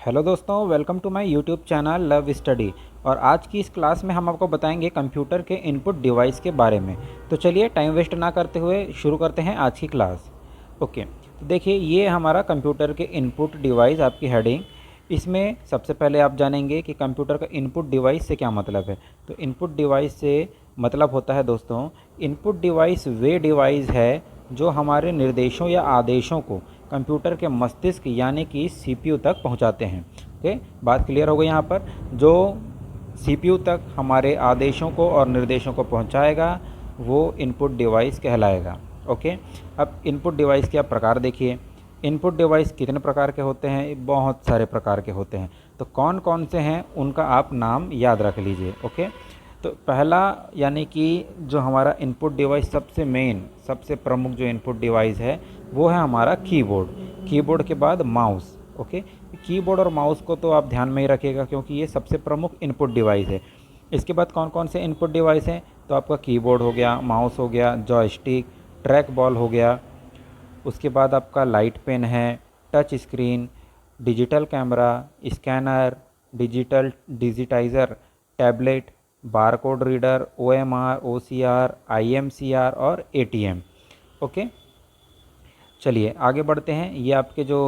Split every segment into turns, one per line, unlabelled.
Hello दोस्तों, welcome to my YouTube channel love study. और आज की इस क्लास में हम आपको बताएंगे कंप्यूटर के इनपुट डिवाइस के बारे में। तो चलिए टाइम वेस्ट ना करते हुए शुरू करते हैं आज की क्लास। ओके, तो देखिए ये हमारा कंप्यूटर के इनपुट डिवाइस आपकी हेडिंग। इसमें सबसे पहले आप जानेंगे कि कंप्यूटर का इनपुट डिवाइस से क्या मतलब है। तो इनपुट डिवाइस से मतलब होता है दोस्तों, इनपुट डिवाइस वे डिवाइस है जो हमारे निर्देशों या आदेशों को कंप्यूटर के मस्तिष्क यानी कि सीपीयू तक पहुंचाते हैं। ओके, बात क्लियर हो गई यहाँ पर। जो सीपीयू तक हमारे आदेशों को और निर्देशों को पहुंचाएगा वो इनपुट डिवाइस कहलाएगा। ओके, अब इनपुट डिवाइस के आप प्रकार देखिए। इनपुट डिवाइस कितने प्रकार के होते हैं? बहुत सारे प्रकार के होते हैं। तो कौन कौन से हैं उनका आप नाम याद रख लीजिए। ओके, तो पहला यानी कि जो हमारा इनपुट डिवाइस सबसे मेन सबसे प्रमुख जो इनपुट डिवाइस है वो है हमारा कीबोर्ड। कीबोर्ड के बाद माउस। ओके, कीबोर्ड और माउस को तो आप ध्यान में ही रखिएगा क्योंकि ये सबसे प्रमुख इनपुट डिवाइस है। इसके बाद कौन कौन से इनपुट डिवाइस हैं? तो आपका कीबोर्ड हो गया, माउस हो गया, जॉयस्टिक, ट्रैक बॉल हो गया। उसके बाद आपका लाइट पेन है, touch screen, digital camera, scanner, digitiser, tablet, barcode reader, OMR, OCR, IMCR और ATM। ओके, चलिए आगे बढ़ते हैं। ये आपके जो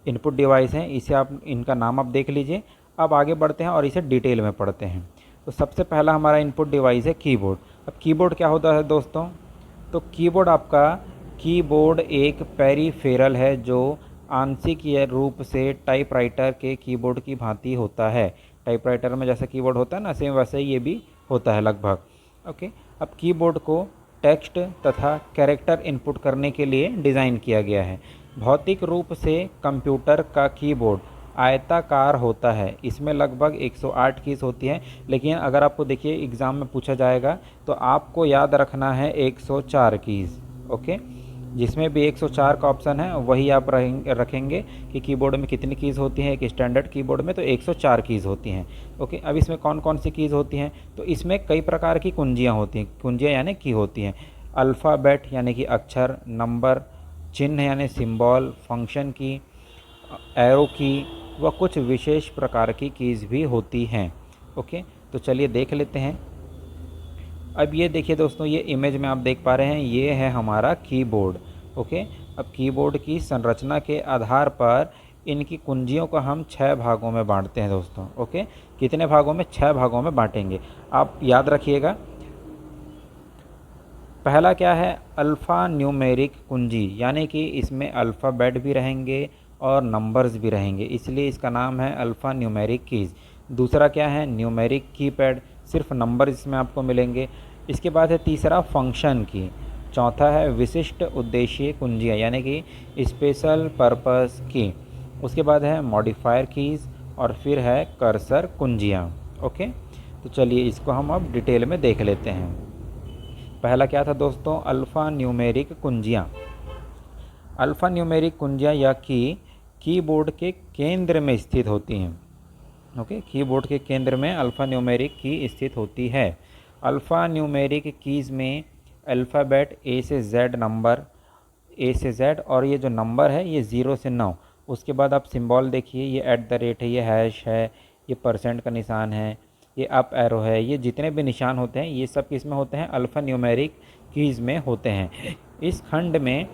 इनपुट डिवाइस हैं इसे आप इनका नाम आप देख लीजिए। अब आगे बढ़ते हैं और इसे डिटेल में पढ़ते हैं। तो सबसे पहला हमारा इनपुट डिवाइस है कीबोर्ड। अब कीबोर्ड क्या होता है दोस्तों? तो कीबोर्ड एक पेरीफेरल है जो आंशिक रूप से टाइपराइटर के कीबोर्ड की भांति होता है। टाइपराइटर में जैसा कीबोर्ड होता है ना, सेम वैसे ही ये भी होता है लगभग। ओके, अब कीबोर्ड को टेक्स्ट तथा कैरेक्टर इनपुट करने के लिए डिज़ाइन किया गया है। भौतिक रूप से कंप्यूटर का कीबोर्ड आयताकार होता है। इसमें लगभग 108 कीज़ होती हैं, लेकिन अगर आपको देखिए एग्ज़ाम में पूछा जाएगा तो आपको याद रखना है 104 कीज़। ओके, जिसमें भी 104 का ऑप्शन है वही आप रखेंगे कि कीबोर्ड में कितनी कीज़ होती हैं। एक स्टैंडर्ड कीबोर्ड में तो 104 कीज़ होती हैं। ओके, अब इसमें कौन कौन सी कीज़ होती हैं? तो इसमें कई प्रकार की कुंजियाँ होती हैं। कुंजियाँ यानी की होती हैं। अल्फ़ाबेट यानी कि अक्षर, नंबर, चिन्ह यानी सिंबल, फंक्शन की, एरो की व कुछ विशेष प्रकार की कीज़ भी होती हैं। ओके, तो चलिए देख लेते हैं। अब ये देखिए दोस्तों, ये इमेज में आप देख पा रहे हैं, ये है हमारा कीबोर्ड। ओके, अब कीबोर्ड की संरचना के आधार पर इनकी कुंजियों को हम 6 भागों में बांटते हैं दोस्तों। ओके, कितने भागों में? 6 भागों में बांटेंगे। आप याद रखिएगा। पहला क्या है? अल्फ़ा न्यूमेरिक कुंजी, यानी कि इसमें अल्फ़ाबेट भी रहेंगे और नंबर्स भी रहेंगे, इसलिए इसका नाम है अल्फ़ा न्यूमेरिक कीज़। दूसरा क्या है? न्यूमेरिक कीपैड, सिर्फ नंबर इसमें आपको मिलेंगे। इसके बाद है तीसरा फंक्शन की। चौथा है विशिष्ट उद्देश्य कुंजियाँ, यानी कि स्पेशल पर्पस की। उसके बाद है मॉडिफायर कीज़ और फिर है कर्सर कुंजियाँ। ओके, तो चलिए इसको हम अब डिटेल में देख लेते हैं। पहला क्या था दोस्तों? अल्फ़ा न्यूमेरिक कुंजियाँ। अल्फ़ा न्यूमेरिक कुंजियाँ या कीबोर्ड के केंद्र में स्थित होती हैं। ओके, कीबोर्ड के केंद्र में अल्फ़ा न्यूमेरिक की स्थित होती है। अल्फ़ा न्यूमेरिक कीज़ में अल्फ़ाबेट A से Z नंबर, A से Z, और ये जो नंबर है ये 0 से 9। उसके बाद आप सिंबल देखिए, ये @ है, ये हैश है, ये परसेंट का निशान है, ये अप एरो है। ये जितने भी निशान होते हैं ये सब किस में होते हैं? अल्फ़ा न्यूमेरिक कीज़ में होते हैं। इस खंड में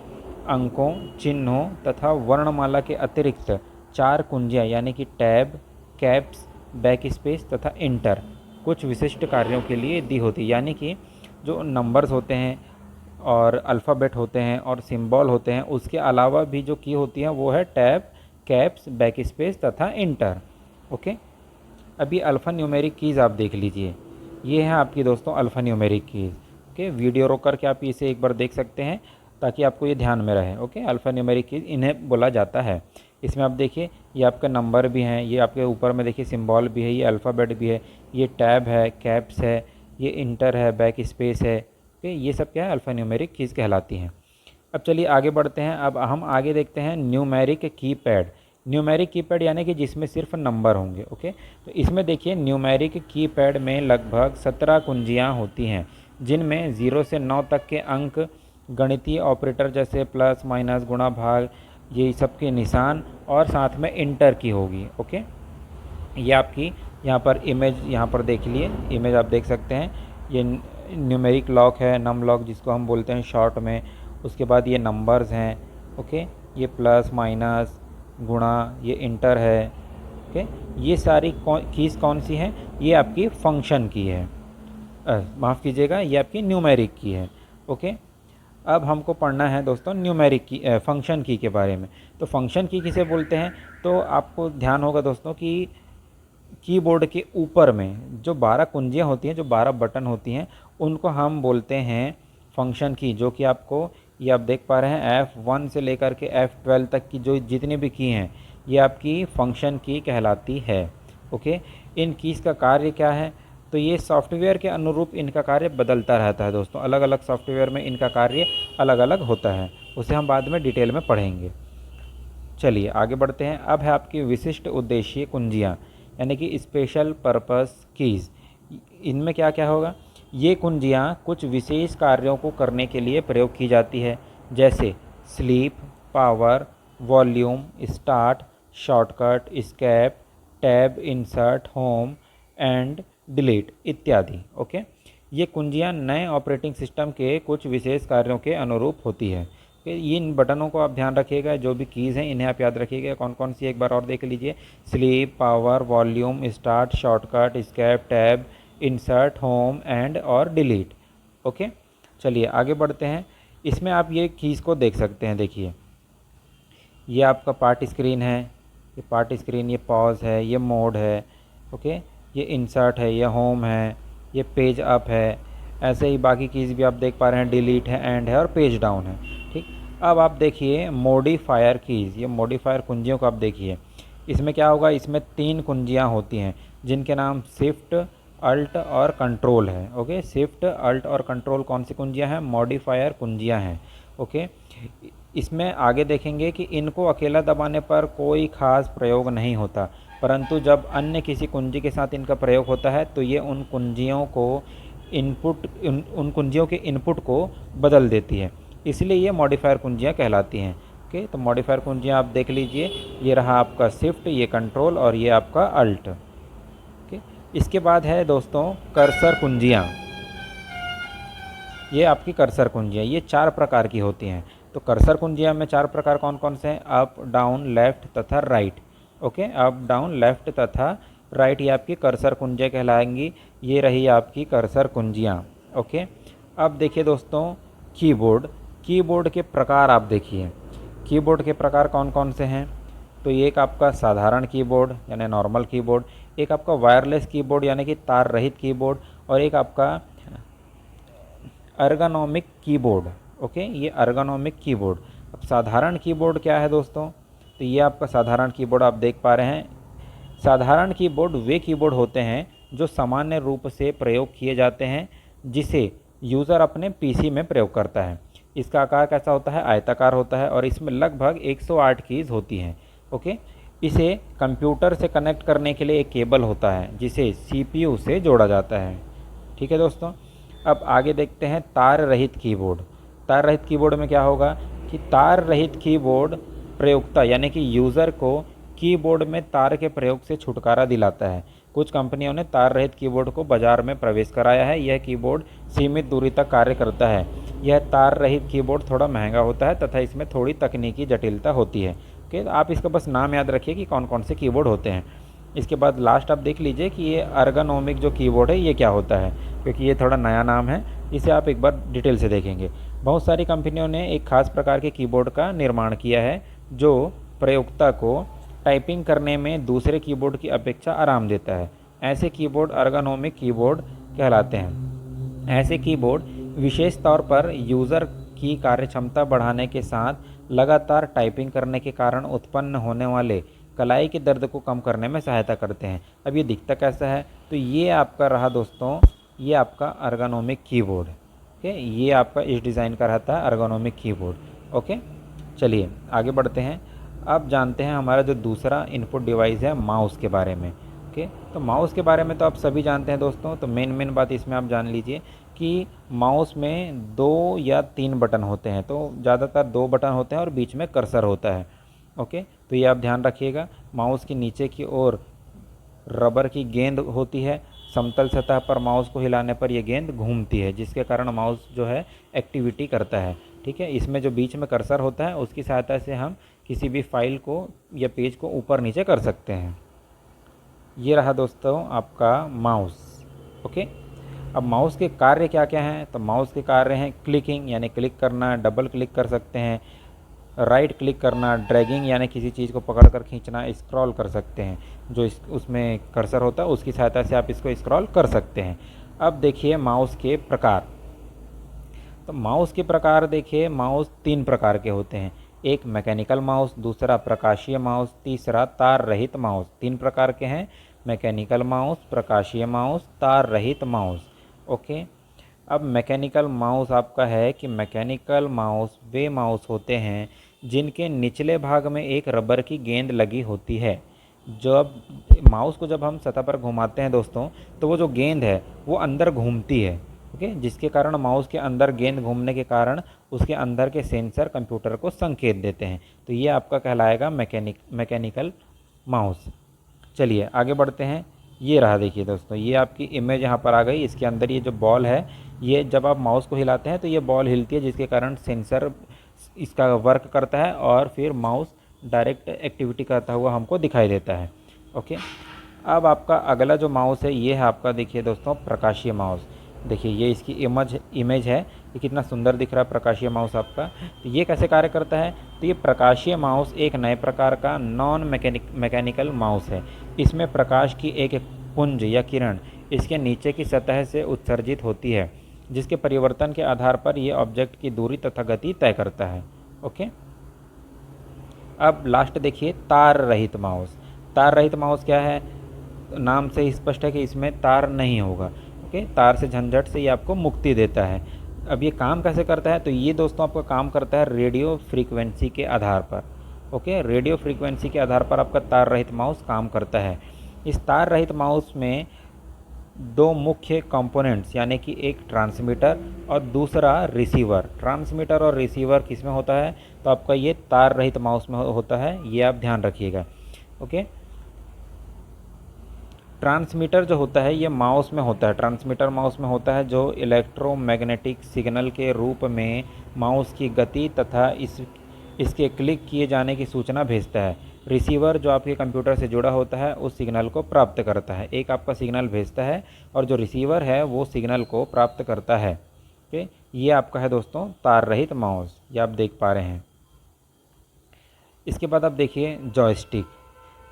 अंकों, चिन्हों तथा वर्णमाला के अतिरिक्त 4 कुंजियाँ यानी कि टैब, कैप्स, बैक स्पेस तथा इंटर कुछ विशिष्ट कार्यों के लिए दी होती है। यानी कि जो नंबर्स होते हैं और अल्फ़ाबेट होते हैं और सिंबल होते हैं, उसके अलावा भी जो की होती है वो है टैब, कैप्स, बैक स्पेस तथा इंटर। ओके, अभी अल्फ़ा न्यूमेरिक कीज़ आप देख लीजिए। ये है आपकी दोस्तों alpha numeric keys. Okay, video रोक करके आप इसे एक बार देख सकते हैं ताकि आपको ये ध्यान में रहे। ओके, अल्फ़ा न्यूमेरिक कीज़ इन्हें बोला जाता है। इसमें आप देखिए ये आपका नंबर भी हैं, ये आपके ऊपर में देखिए सिंबल भी है, ये अल्फ़ाबेट भी है, ये टैब है, कैप्स है, ये इंटर है, बैक स्पेस है। ओके, ये सब क्या है? अल्फ़ा न्यूमेरिक कीज़ कहलाती हैं। अब चलिए आगे बढ़ते हैं। अब हम आगे देखते हैं न्यूमेरिक कीपैड। न्यूमेरिक कीपैड यानी कि जिसमें सिर्फ नंबर होंगे। ओके, तो इसमें देखिए न्यूमेरिक कीपैड में लगभग 17 कुंजियाँ होती हैं, जिनमें 0 से 9 तक के अंक गणितीय ऑपरेटर जैसे प्लस, माइनस, गुणा, भाग, ये सबके निशान और साथ में इंटर की होगी। ओके, ये आपकी यहाँ पर इमेज यहाँ पर देख लिए, इमेज आप देख सकते हैं। ये न्यूमेरिक लॉक है, नम लॉक जिसको हम बोलते हैं शॉर्ट में। उसके बाद ये नंबर्स हैं। ओके, ये प्लस माइनस गुणा, ये इंटर है। ओके, ये सारी कीज़ कौन सी हैं? ये आपकी फंक्शन की है, माफ़ कीजिएगा, ये आपकी न्यूमेरिक की है। ओके, अब हमको पढ़ना है दोस्तों न्यूमेरिक की फंक्शन की के बारे में। तो फंक्शन की किसे बोलते हैं? तो आपको ध्यान होगा दोस्तों कि कीबोर्ड के ऊपर में जो 12 कुंजियाँ होती हैं, जो 12 बटन होती हैं, उनको हम बोलते हैं फंक्शन की, जो कि आपको ये आप देख पा रहे हैं F1 से लेकर के F12 तक की जो जितनी भी की हैं, ये आपकी फंक्शन की कहलाती है। ओके, इन कीज़ का कार्य क्या है? तो ये सॉफ्टवेयर के अनुरूप इनका कार्य बदलता रहता है दोस्तों। अलग अलग सॉफ्टवेयर में इनका कार्य अलग अलग होता है, उसे हम बाद में डिटेल में पढ़ेंगे। चलिए आगे बढ़ते हैं। अब है आपकी विशिष्ट उद्देश्य कुंजियाँ, यानी कि स्पेशल पर्पस कीज़। इनमें क्या क्या होगा? ये कुंजियाँ कुछ विशेष कार्यों को करने के लिए प्रयोग की जाती है, जैसे sleep, power, volume, start, shortcut, escape, tab, insert, home and delete इत्यादि। ओके, ये कुंजियाँ नए ऑपरेटिंग सिस्टम के कुछ विशेष कार्यों के अनुरूप होती है। इन बटनों को आप ध्यान रखिएगा, जो भी कीज़ हैं इन्हें आप याद रखिएगा। कौन कौन सी एक बार और देख लीजिए। Sleep, power, volume, start, shortcut, escape, tab, insert, home and और डिलीट। ओके, चलिए आगे बढ़ते हैं। इसमें आप ये कीज़ को देख सकते हैं। देखिए, ये आपका पार्ट स्क्रीन है, ये पार्ट स्क्रीन, ये पॉज है, ये मोड है। ओके, ये इंसर्ट है, ये होम है, ये पेज अप है। ऐसे ही बाकी कीज़ भी आप देख पा रहे हैं, डिलीट है, एंड है और पेज डाउन है। ठीक, अब आप देखिए मॉडिफायर कीज़, ये मॉडिफायर कुंजियों को आप देखिए। इसमें क्या होगा? इसमें 3 कुंजियाँ होती हैं जिनके नाम शिफ्ट, अल्ट और कंट्रोल है। ओके, शिफ्ट, अल्ट और कंट्रोल कौन सी कुंजियाँ हैं? मॉडिफायर कुंजियाँ हैं। ओके, इसमें आगे देखेंगे कि इनको अकेला दबाने पर कोई ख़ास प्रयोग नहीं होता, परंतु जब अन्य किसी कुंजी के साथ इनका प्रयोग होता है तो ये उन कुंजियों के इनपुट को बदल देती है, इसलिए ये मॉडिफायर कुंजियाँ कहलाती हैं। ओके, तो मॉडिफायर कुंजियाँ आप देख लीजिए, ये रहा आपका शिफ्ट, ये कंट्रोल और ये आपका अल्ट। ओके, इसके बाद है दोस्तों कर्सर कुंजियाँ। ये आपकी कर्सर कुंजियाँ, ये 4 प्रकार की होती हैं। तो कर्सर कुंजियाँ में 4 प्रकार कौन कौन से हैं? अप, डाउन, लेफ़्ट तथा right. Okay, up, down, left तथा राइट, ये आपकी कर्सर कुंजियाँ कहलाएंगी। ये रही आपकी कर्सर कुंजियाँ। ओके, अब देखिए दोस्तों कीबोर्ड, कीबोर्ड के प्रकार आप देखिए। कीबोर्ड के प्रकार कौन कौन से हैं? तो ये एक आपका साधारण कीबोर्ड यानी नॉर्मल कीबोर्ड, एक आपका वायरलेस कीबोर्ड यानी कि तार रहित कीबोर्ड, और एक आपका अर्गोनोमिक कीबोर्ड। ओके, ये अर्गोनोमिक कीबोर्ड। अब साधारण कीबोर्ड क्या है दोस्तों? तो ये आपका साधारण कीबोर्ड आप देख पा रहे हैं। साधारण कीबोर्ड वे कीबोर्ड होते हैं जो सामान्य रूप से प्रयोग किए जाते हैं, जिसे यूज़र अपने पीसी में प्रयोग करता है। इसका आकार कैसा होता है? आयताकार होता है और इसमें लगभग 108 कीज़ होती हैं। ओके, इसे कंप्यूटर से कनेक्ट करने के लिए एक केबल होता है जिसे सीपीयू से जोड़ा जाता है। ठीक है दोस्तों, अब आगे देखते हैं तार रहित कीबोर्ड। तार रहित कीबोर्ड में क्या होगा कि तार रहित कीबोर्ड प्रयोक्ता यानी कि यूज़र को कीबोर्ड में तार के प्रयोग से छुटकारा दिलाता है। कुछ कंपनियों ने तार रहित कीबोर्ड को बाजार में प्रवेश कराया है। यह कीबोर्ड सीमित दूरी तक कार्य करता है। यह तार रहित कीबोर्ड थोड़ा महंगा होता है तथा इसमें थोड़ी तकनीकी जटिलता होती है। ओके, आप इसका बस नाम याद रखिए कि कौन कौन से कीबोर्ड होते हैं। इसके बाद लास्ट आप देख लीजिए कि ये अर्गोनोमिक जो कीबोर्ड है ये क्या होता है, क्योंकि ये थोड़ा नया नाम है, इसे आप एक बार डिटेल से देखेंगे। बहुत सारी कंपनियों ने एक खास प्रकार के कीबोर्ड का निर्माण किया है जो प्रयोक्ता को टाइपिंग करने में दूसरे कीबोर्ड की अपेक्षा आराम देता है। ऐसे कीबोर्ड अर्गोनोमिक कीबोर्ड कहलाते हैं। ऐसे कीबोर्ड विशेष तौर पर यूज़र की कार्यक्षमता बढ़ाने के साथ लगातार टाइपिंग करने के कारण उत्पन्न होने वाले कलाई के दर्द को कम करने में सहायता करते हैं। अब ये दिखता कैसा है? तो ये आपका रहा दोस्तों, ये आपका अर्गोनोमिक कीबोर्ड। ओके, ये आपका इस डिज़ाइन का रहता है अर्गोनोमिक कीबोर्ड। ओके, चलिए आगे बढ़ते हैं। अब जानते हैं हमारा जो दूसरा इनपुट डिवाइस है माउस के बारे में। ओके, तो माउस के बारे में तो आप सभी जानते हैं दोस्तों। तो मेन बात इसमें आप जान लीजिए कि माउस में 2 या 3 बटन होते हैं। तो ज़्यादातर 2 बटन होते हैं और बीच में कर्सर होता है। ओके, तो ये आप ध्यान रखिएगा। माउस के नीचे की ओर रबर की गेंद होती है, समतल सतह पर माउस को हिलाने पर यह गेंद घूमती है, जिसके कारण माउस जो है एक्टिविटी करता है। ठीक है, इसमें जो बीच में कर्सर होता है उसकी सहायता से हम किसी भी फाइल को या पेज को ऊपर नीचे कर सकते हैं। ये रहा दोस्तों आपका माउस। ओके, अब माउस के कार्य क्या क्या हैं? तो माउस के कार्य हैं क्लिकिंग यानी क्लिक करना, डबल क्लिक कर सकते हैं, राइट क्लिक करना, ड्रैगिंग यानी किसी चीज़ को पकड़ कर खींचना, स्क्रॉल कर सकते हैं, जो उसमें कर्सर होता है उसकी सहायता से आप इसको स्क्रॉल कर सकते हैं। अब देखिए माउस के प्रकार। तो माउस के प्रकार देखिए, माउस 3 प्रकार के होते हैं। एक मैकेनिकल माउस, दूसरा प्रकाशीय माउस, तीसरा तार रहित माउस। 3 प्रकार के हैं, मैकेनिकल माउस, प्रकाशीय माउस, तार रहित माउस। ओके, अब मैकेनिकल माउस आपका है कि मैकेनिकल माउस वे माउस होते हैं जिनके निचले भाग में एक रबर की गेंद लगी होती है। जब माउस को जब हम सतह पर घुमाते हैं दोस्तों, तो वो जो गेंद है वो अंदर घूमती है। ओके, जिसके कारण माउस के अंदर गेंद घूमने के कारण उसके अंदर के सेंसर कंप्यूटर को संकेत देते हैं। तो ये आपका कहलाएगा मैकेनिकल माउस। चलिए आगे बढ़ते हैं। ये रहा देखिए दोस्तों, ये आपकी इमेज यहाँ पर आ गई। इसके अंदर ये जो बॉल है, ये जब आप माउस को हिलाते हैं तो ये बॉल हिलती है, जिसके कारण सेंसर इसका वर्क करता है और फिर माउस डायरेक्ट एक्टिविटी करता हुआ हमको दिखाई देता है। ओके, अब आपका अगला जो माउस है ये है आपका देखिए दोस्तों प्रकाशीय माउस। देखिए ये इसकी इमेज है, ये कितना सुंदर दिख रहा है प्रकाशीय माउस आपका। तो ये कैसे कार्य करता है? तो ये प्रकाशीय माउस एक नए प्रकार का नॉन मैकेनिकल माउस है। इसमें प्रकाश की एक पुंज या किरण इसके नीचे की सतह से उत्सर्जित होती है, जिसके परिवर्तन के आधार पर यह ऑब्जेक्ट की दूरी तथा गति तय करता है। ओके, अब लास्ट देखिए तार रहित माउस। तार रहित माउस क्या है? नाम से ही स्पष्ट है कि इसमें तार नहीं होगा। ओके, तार से झंझट से ये आपको मुक्ति देता है। अब ये काम कैसे करता है? तो ये दोस्तों आपका काम करता है रेडियो फ्रीक्वेंसी के आधार पर। ओके, रेडियो फ्रीक्वेंसी के आधार पर आपका तार रहित माउस काम करता है। इस तार रहित माउस में 2 मुख्य कंपोनेंट्स यानी कि एक ट्रांसमीटर और दूसरा रिसीवर। ट्रांसमीटर और रिसीवर किस में होता है? तो आपका ये तार रहित माउस में होता है, ये आप ध्यान रखिएगा। ओके, ट्रांसमीटर जो होता है ये माउस में होता है। ट्रांसमीटर माउस में होता है जो इलेक्ट्रोमैग्नेटिक सिग्नल के रूप में माउस की गति तथा इसके क्लिक किए जाने की सूचना भेजता है। रिसीवर जो आपके कंप्यूटर से जुड़ा होता है उस सिग्नल को प्राप्त करता है। एक आपका सिग्नल भेजता है और जो रिसीवर है वो सिग्नल को प्राप्त करता है। ओके, ये आपका है दोस्तों तार रहित माउस, ये आप देख पा रहे हैं। इसके बाद आप देखिए जॉयस्टिक।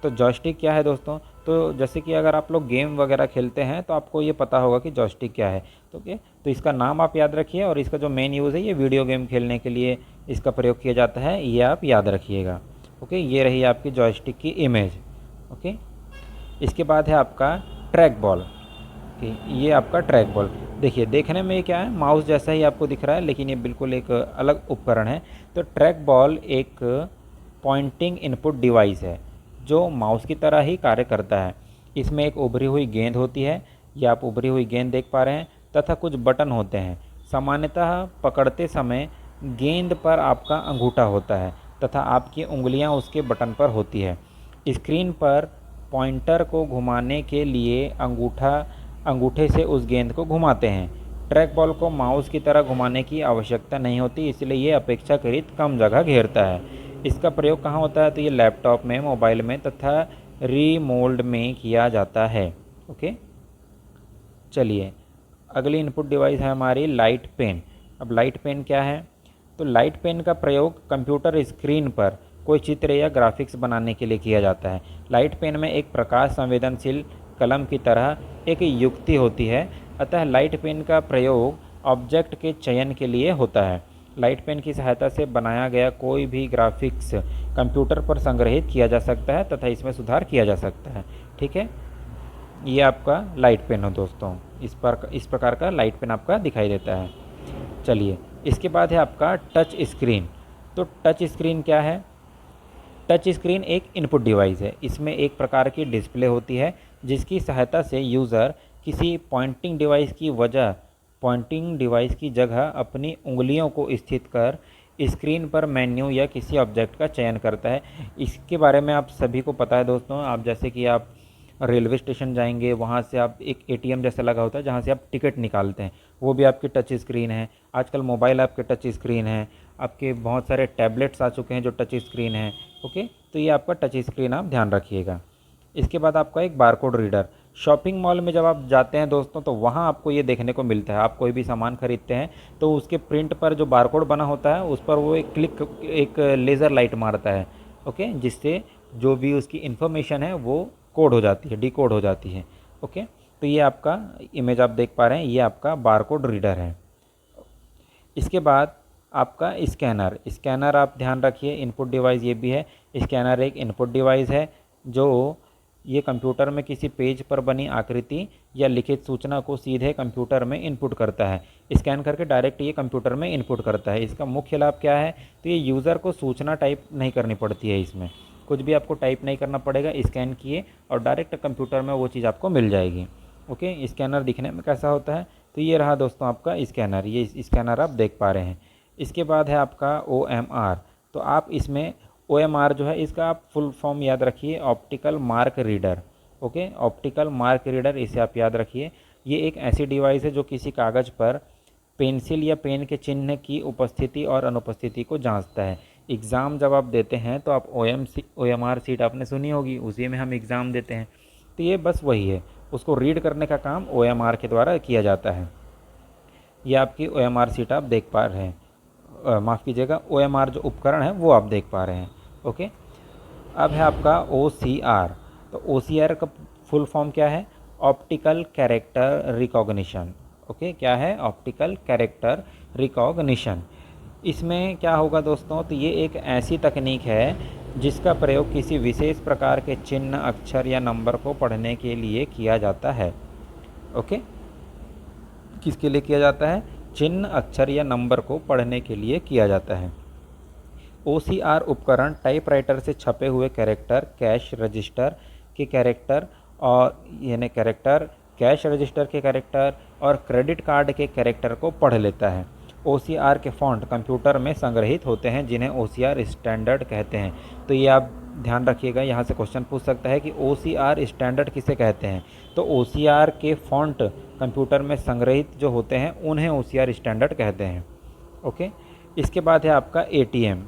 तो जॉयस्टिक क्या है दोस्तों? तो जैसे कि अगर आप लोग गेम वगैरह खेलते हैं तो आपको ये पता होगा कि जॉयस्टिक क्या है। तो ओके, तो इसका नाम आप याद रखिए और इसका जो मेन यूज़ है ये वीडियो गेम खेलने के लिए इसका प्रयोग किया जाता है, ये आप याद रखिएगा। ओके, ये रही आपकी जॉयस्टिक की इमेज। ओके, इसके बाद है आपका ट्रैक बॉल। ओके, ये आपका ट्रैक बॉल देखिए, देखने में क्या है माउस जैसा ही आपको दिख रहा है, लेकिन ये बिल्कुल एक अलग उपकरण है। तो ट्रैक बॉल एक पॉइंटिंग इनपुट डिवाइस है जो माउस की तरह ही कार्य करता है। इसमें एक उभरी हुई गेंद होती है, ये आप उभरी हुई गेंद देख पा रहे हैं, तथा कुछ बटन होते हैं। सामान्यतः पकड़ते समय गेंद पर आपका अंगूठा होता है तथा आपकी उंगलियां उसके बटन पर होती है। स्क्रीन पर पॉइंटर को घुमाने के लिए अंगूठे से उस गेंद को घुमाते हैं। ट्रैक बॉल को माउस की तरह घुमाने की आवश्यकता नहीं होती, इसलिए ये अपेक्षाकृत कम जगह घेरता है। इसका प्रयोग कहाँ होता है? तो ये लैपटॉप में, मोबाइल में तथा रिमोल्ड में किया जाता है। ओके, चलिए अगली इनपुट डिवाइस है हमारी लाइट पेन। अब लाइट पेन क्या है? तो लाइट पेन का प्रयोग कंप्यूटर स्क्रीन पर कोई चित्र या ग्राफिक्स बनाने के लिए किया जाता है। लाइट पेन में एक प्रकाश संवेदनशील कलम की तरह एक युक्ति होती है, अतः लाइट पेन का प्रयोग ऑब्जेक्ट के चयन के लिए होता है। लाइट पेन की सहायता से बनाया गया कोई भी ग्राफिक्स कंप्यूटर पर संग्रहित किया जा सकता है तथा इसमें सुधार किया जा सकता है। ठीक है, ये आपका लाइट पेन हो दोस्तों, इस प्रकार का लाइट पेन आपका दिखाई देता है। चलिए इसके बाद है आपका टच स्क्रीन। तो टच स्क्रीन क्या है? टच स्क्रीन एक इनपुट डिवाइस है। इसमें एक प्रकार की डिस्प्ले होती है जिसकी सहायता से यूज़र किसी पॉइंटिंग डिवाइस की जगह अपनी उंगलियों को स्थित कर स्क्रीन पर मेन्यू या किसी ऑब्जेक्ट का चयन करता है। इसके बारे में आप सभी को पता है दोस्तों। आप जैसे कि आप रेलवे स्टेशन जाएंगे, वहाँ से आप एक एटीएम जैसा लगा होता है जहाँ से आप टिकट निकालते हैं, वो भी आपकी टच स्क्रीन है। आजकल मोबाइल आपके टच स्क्रीन है, आपके बहुत सारे टैबलेट्स आ चुके हैं जो टच स्क्रीन है। ओके, तो ये आपका टच स्क्रीन, आप ध्यान रखिएगा। इसके बाद आपका एक बारकोड रीडर। शॉपिंग मॉल में जब आप जाते हैं दोस्तों, तो वहाँ आपको ये देखने को मिलता है। आप कोई भी सामान खरीदते हैं तो उसके प्रिंट पर जो बारकोड बना होता है उस पर वो एक लेज़र लाइट मारता है। ओके, जिससे जो भी उसकी इन्फॉर्मेशन है वो कोड हो जाती है, डिकोड हो जाती है। ओके, तो ये आपका इमेज आप देख पा रहे हैं, ये आपका बारकोड रीडर है। इसके बाद आपका स्कैनर। स्कैनर आप ध्यान रखिए, इनपुट डिवाइस ये भी है। स्कैनर एक इनपुट डिवाइस है जो ये कंप्यूटर में किसी पेज पर बनी आकृति या लिखित सूचना को सीधे कंप्यूटर में इनपुट करता है। स्कैन करके डायरेक्ट ये कंप्यूटर में इनपुट करता है। इसका मुख्य लाभ क्या है, तो ये यूज़र को सूचना टाइप नहीं करनी पड़ती है। इसमें कुछ भी आपको टाइप नहीं करना पड़ेगा, स्कैन किए और डायरेक्ट कंप्यूटर में वो चीज़ आपको मिल जाएगी। ओके, स्कैनर दिखने में कैसा होता है, तो ये रहा दोस्तों आपका स्कैनर। ये स्कैनर आप देख पा रहे हैं। इसके बाद है आपका OMR। तो आप इसमें OMR जो है, इसका आप फुल फॉर्म याद रखिए, optical mark reader. Okay, optical mark reader, इसे आप याद रखिए। ये एक ऐसी डिवाइस है जो किसी कागज़ पर पेंसिल या पेन के चिन्ह की उपस्थिति और अनुपस्थिति को जांचता है। एग्ज़ाम जब आप देते हैं तो आप OMR सीट आपने सुनी होगी, उसी में हम एग्ज़ाम देते हैं। तो ये बस वही है, उसको रीड करने का काम OMR के द्वारा किया जाता है। ये आपकी OMR सीट आप देख पा रहे हैं, माफ़ कीजिएगा, OMR जो उपकरण है वो आप देख पा रहे हैं। ओके, अब है आपका OCR। तो OCR का फुल फॉर्म क्या है, ऑप्टिकल कैरेक्टर रिकॉग्निशन। ओके, क्या है, ऑप्टिकल कैरेक्टर रिकॉग्निशन। इसमें क्या होगा दोस्तों, तो ये एक ऐसी तकनीक है जिसका प्रयोग किसी विशेष प्रकार के चिन्ह, अक्षर या नंबर को पढ़ने के लिए किया जाता है। ओके, किसके लिए किया जाता है, चिन्ह, अक्षर या नंबर को पढ़ने के लिए किया जाता है। OCR उपकरण टाइपराइटर से छपे हुए कैरेक्टर, कैश रजिस्टर के कैरेक्टर और कैश रजिस्टर के कैरेक्टर और क्रेडिट कार्ड के कैरेक्टर को पढ़ लेता है। OCR के फॉन्ट कंप्यूटर में संग्रहित होते हैं जिन्हें OCR स्टैंडर्ड कहते हैं। तो ये आप ध्यान रखिएगा, यहाँ से क्वेश्चन पूछ सकता है कि OCR स्टैंडर्ड किसे कहते हैं। तो OCR के फॉन्ट कंप्यूटर में संग्रहित जो होते हैं उन्हें OCR स्टैंडर्ड कहते हैं। ओके, इसके बाद है आपका ATM,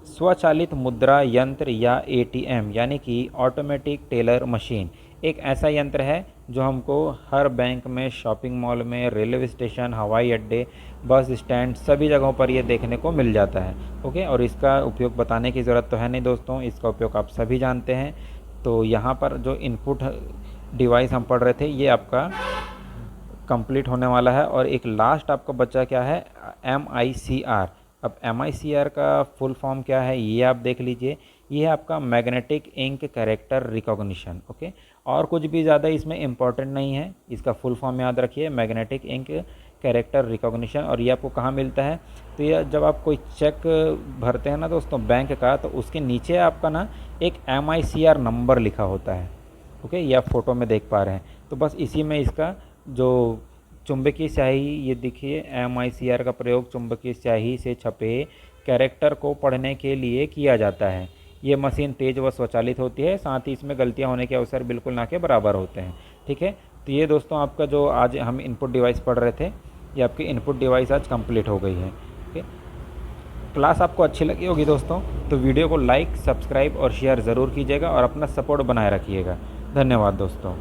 स्वचालित मुद्रा यंत्र या ATM यानी कि ऑटोमेटिक टेलर मशीन। एक ऐसा यंत्र है जो हमको हर बैंक में, शॉपिंग मॉल में, रेलवे स्टेशन, हवाई अड्डे, बस स्टैंड, सभी जगहों पर ये देखने को मिल जाता है। ओके, और इसका उपयोग बताने की ज़रूरत तो है नहीं दोस्तों, इसका उपयोग आप सभी जानते हैं। तो यहाँ पर जो इनपुट डिवाइस हम पढ़ रहे थे ये आपका कंप्लीट होने वाला है। और एक लास्ट आपका बच्चा क्या है, MICR। अब MICR का फुल फॉर्म क्या है ये आप देख लीजिए। ये है आपका magnetic ink character recognition. Okay, और कुछ भी ज़्यादा इसमें इम्पॉर्टेंट नहीं है, इसका फुल फॉर्म याद रखिए, मैग्नेटिक इंक कैरेक्टर रिकॉग्निशन। और ये आपको कहाँ मिलता है, तो ये जब आप कोई चेक भरते हैं ना दोस्तों बैंक का, तो उसके नीचे आपका ना एक MICR नंबर लिखा होता है। ओके, ये आप फोटो में देख पा रहे हैं। तो बस इसी में इसका जो चुंबकीय स्याही, ये देखिए MICR का प्रयोग चुंबकीय स्याही से छपे कैरेक्टर को पढ़ने के लिए किया जाता है। ये मशीन तेज़ व स्वचालित होती है, साथ ही इसमें गलतियां होने के अवसर बिल्कुल ना के बराबर होते हैं। ठीक है, तो ये दोस्तों आपका जो आज हम इनपुट डिवाइस पढ़ रहे थे, ये आपकी इनपुट डिवाइस आज कंप्लीट हो गई है। ओके, क्लास आपको अच्छी लगी होगी दोस्तों, तो वीडियो को लाइक, सब्सक्राइब और शेयर ज़रूर कीजिएगा और अपना सपोर्ट बनाए रखिएगा। धन्यवाद दोस्तों।